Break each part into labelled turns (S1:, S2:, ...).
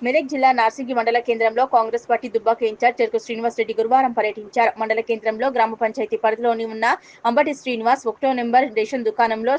S1: మెదక్ జిల్లా నార్సింగి మండల కేంద్రంలో కాంగ్రెస్ పార్టీ దుబ్బాక ఇన్ఛార్జ్ చెరుకు శ్రీనివాస్ రెడ్డి గురువారం పర్యటించారు. మండల కేంద్రంలో గ్రామ పంచాయతీ పరిధిలోని ఉన్న అంబటి శ్రీనివాస్ 1వ నెంబర్ రేషన్ దుకాణంలో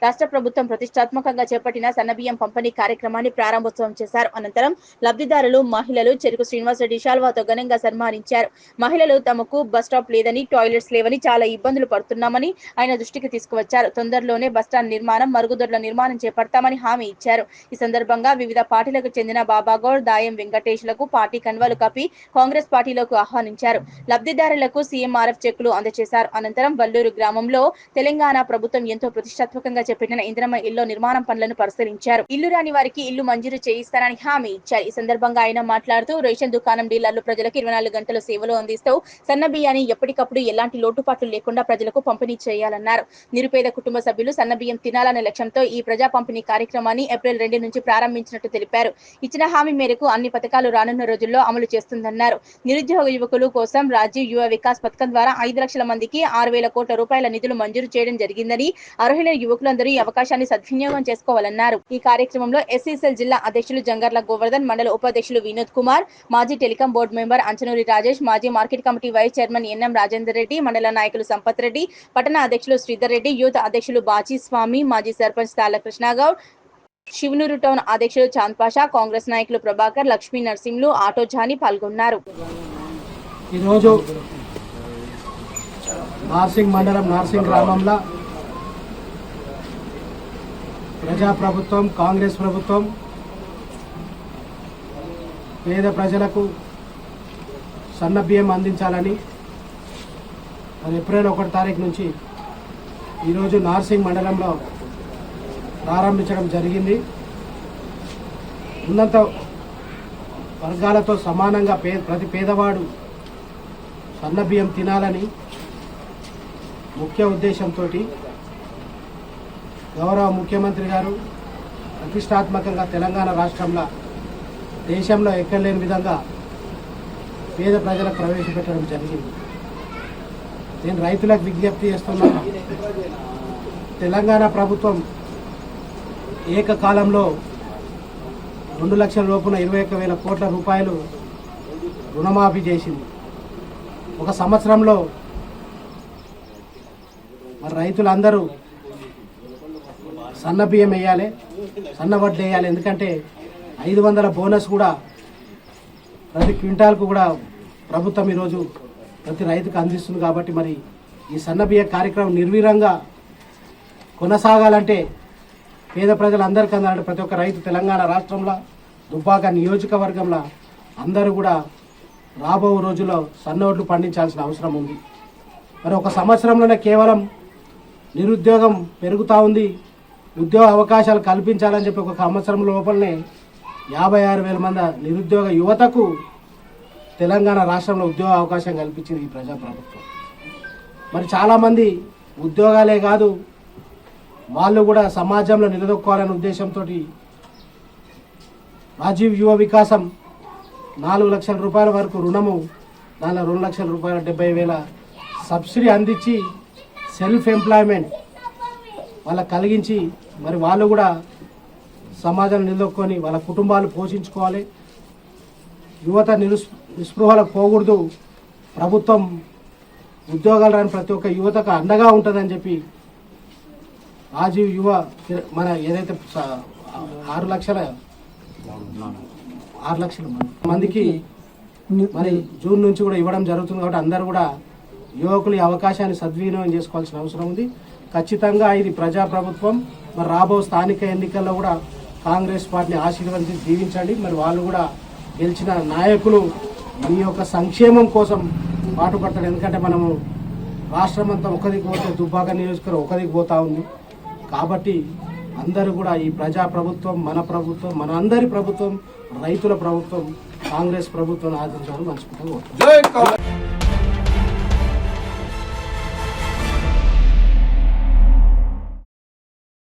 S1: రాష్ట్ర ప్రభుత్వం ప్రతిష్టాత్మకంగా చేపట్టిన సన్నబియ్యం పంపిణీ కార్యక్రమాన్ని ప్రారంభోత్సవం చేశారు. అనంతరం లబ్ధిదారులు మహిళలు చెరుకు శ్రీనివాస్ రెడ్డి శాల్వాతో ఘనంగా సన్మానించారు. మహిళలు తమకు బస్ స్టాప్ లేదని, టాయిలెట్స్ లేవని చాలా ఇబ్బందులు పడుతున్నామని ఆయన దృష్టికి తీసుకువచ్చారు. తొందరలోనే బస్టాండ్ నిర్మాణం, మరుగుదొడ్ల నిర్మాణం చేపడతామని హామీ ఇచ్చారు. ఈ సందర్భంగా వివిధ పార్టీలకు చెందిన బాబాగౌడ్, దాయం వెంకటేష్లకు పార్టీ కండువాలు కప్పి కాంగ్రెస్ పార్టీలోకి ఆహ్వానించారు. లబ్ధిదారులకు సీఎంఆర్ఎఫ్ చెక్కులు అందజేశారు. అనంతరం వల్లూరు గ్రామంలో తెలంగాణ ప్రభుత్వం ఎంతో ప్రతిష్టాత్మకంగా చేపట్టిన ఇందిరమ్మ ఇళ్ల నిర్మాణం పనులను పరిశీలించారు. ఇల్లు రాని వారికి ఇల్లు మంజూరు చేయిస్తారని హామీ ఇచ్చారు. ఈ సందర్భంగా ఆయన మాట్లాడుతూ రేషన్ దుకాణం డీలర్లు ప్రజలకు 24 గంటల సేవలు అందిస్తూ సన్న బియ్యాన్ని ఎప్పటికప్పుడు ఎలాంటి లోటుపాట్లు లేకుండా ప్రజలకు పంపిణీ చేయాలన్నారు. నిరుపేద కుటుంబ సభ్యులు సన్న బియ్యం తినాలనే లక్ష్యంతో ఈ ప్రజా పంపిణీ కార్యక్రమాన్ని ఏప్రిల్ 2 నుంచి ప్రారంభించినట్టు తెలిపారు. ఇచ్చిన హామీ మేరకు అన్ని పథకాలు రానున్న రోజుల్లో అమలు చేస్తుందన్నారు. నిరుద్యోగ యువకుల కోసం రాజీవ్ యువ వికాస్ పథకం ద్వారా 5 లక్షల మందికి 6,000 కోట్ల రూపాయల నిధులు మంజూరు చేయడం జరిగిందని, అర్హులైన యువకులందరూ ఈ అవకాశాన్ని సద్వినియోగం చేసుకోవాలన్నారు. ఈ కార్యక్రమంలో ఎస్సీసీఎల్ జిల్లా అధ్యక్షులు జంగర్ల గోవర్ధన్, మండల ఉపాధ్యక్షులు వినోద్ కుమార్, మాజీ telecom board member Anchanuri Rajesh, మాజీ market committee vice chairman NM Rajender Reddy, మండల నాయకులు సంపత్ రెడ్డి, పట్టణ అధ్యక్షులు శ్రీధర్ రెడ్డి, యూత్ అధ్యక్షులు బాజీ స్వామి, మాజీ సర్పంచ్ తాళ్ల కృష్ణగౌడ్, శివనూరు టౌన్ అధ్యక్షులు చాంద్ పాషా, కాంగ్రెస్ నాయకులు ప్రభాకర్, లక్ష్మీ నరసింహులు, ఆటో జానీ పాల్గొన్నారు.
S2: ఈరోజు నార్సింగ్ మండలం నార్సింగ్ గ్రామంలో ప్రజాప్రభుత్వం, కాంగ్రెస్ ప్రభుత్వం పేద ప్రజలకు సన్న బియ్యం అందించాలని ఏప్రిల్ 1 తారీఖు నుంచి ఈరోజు నార్సింగ్ మండలంలో ప్రారంభించడం జరిగింది. ఉన్నత వర్గాలతో సమానంగా ప్రతి పేదవాడు సన్న బియ్యం తినాలని ముఖ్య ఉద్దేశంతో గౌరవ ముఖ్యమంత్రి గారు ప్రతిష్టాత్మకంగా తెలంగాణ రాష్ట్రంలో దేశంలో ఎక్కడలేని విధంగా పేద ప్రజలకు ప్రవేశపెట్టడం జరిగింది. నేను రైతులకు విజ్ఞప్తి చేస్తున్నాను. తెలంగాణ ప్రభుత్వం ఏకకాలంలో 2 లక్షల లోపున 21,000 కోట్ల రూపాయలు రుణమాఫీ చేసింది. ఒక సంవత్సరంలో మరి రైతులందరూ సన్న బియ్యం వేయాలి, సన్న వడ్లు వేయాలి. ఎందుకంటే 500 బోనస్ కూడా ప్రతి క్వింటాల్కు కూడా ప్రభుత్వం ఈరోజు ప్రతి రైతుకు అందిస్తుంది. కాబట్టి మరి ఈ సన్న బియ్య కార్యక్రమం నిర్వీర్యంగా కొనసాగాలంటే, పేద ప్రజలందరికీ అందాలంటే ప్రతి ఒక్క రైతు తెలంగాణ రాష్ట్రంలో దుబ్బాక నియోజకవర్గంలో అందరూ కూడా రాబో రోజుల్లో సన్నోట్లు పండించాల్సిన అవసరం ఉంది. మరి ఒక సంవత్సరంలోనే కేవలం నిరుద్యోగం పెరుగుతూ ఉంది. ఉద్యోగ అవకాశాలు కల్పించాలని చెప్పి ఒక సంవత్సరం లోపలనే 56,000 మంది నిరుద్యోగ యువతకు తెలంగాణ రాష్ట్రంలో ఉద్యోగ అవకాశం కల్పించింది ఈ ప్రజాప్రభుత్వం. మరి చాలామంది ఉద్యోగాలే కాదు, వాళ్ళు కూడా సమాజంలో నిలదొక్కోవాలనే ఉద్దేశంతో రాజీవ్ యువ వికాసం 4 లక్షల రూపాయల వరకు రుణము, దానిలో 2 లక్షల రూపాయల 70,000 సబ్సిడీ అందించి సెల్ఫ్ ఎంప్లాయ్మెంట్ వాళ్ళకు కలిగించి మరి వాళ్ళు కూడా సమాజాన్ని నిలదొక్కొని వాళ్ళ కుటుంబాలు పోషించుకోవాలి. యువత నిస్పృహలకు పోకూడదు. ప్రభుత్వం ఉద్యోగాలు రాని ప్రతి ఒక్క యువతకు అండగా ఉంటుందని చెప్పి రాజీవ్ యువ మన ఏదైతే 6 లక్షల మందికి మరి జూన్ నుంచి కూడా ఇవ్వడం జరుగుతుంది. కాబట్టి అందరూ కూడా యువకులు ఈ అవకాశాన్ని సద్వినియోగం చేసుకోవాల్సిన అవసరం ఉంది. ఖచ్చితంగా ఇది ప్రజాప్రభుత్వం. మరి రాబో స్థానిక ఎన్నికల్లో కూడా కాంగ్రెస్ పార్టీని ఆశీర్వదించి దీవించండి. మరి వాళ్ళు కూడా గెలిచిన నాయకులు మీ యొక్క సంక్షేమం కోసం పాటుపడతారు. ఎందుకంటే మనము రాష్ట్రం అంతా ఒక దిక్కు పోతే దుబ్బాక నియోజకవర్గం ఒక దిక్కు పోతా ఉంది. కాబట్టి అందరూ కూడా ఈ ప్రజాప్రభుత్వం, మన ప్రభుత్వం, మన అందరి ప్రభుత్వం, రైతుల ప్రభుత్వం, కాంగ్రెస్ ప్రభుత్వం ఆదరించాలని మనస్ఫూర్తిగా కోరుతున్నాను.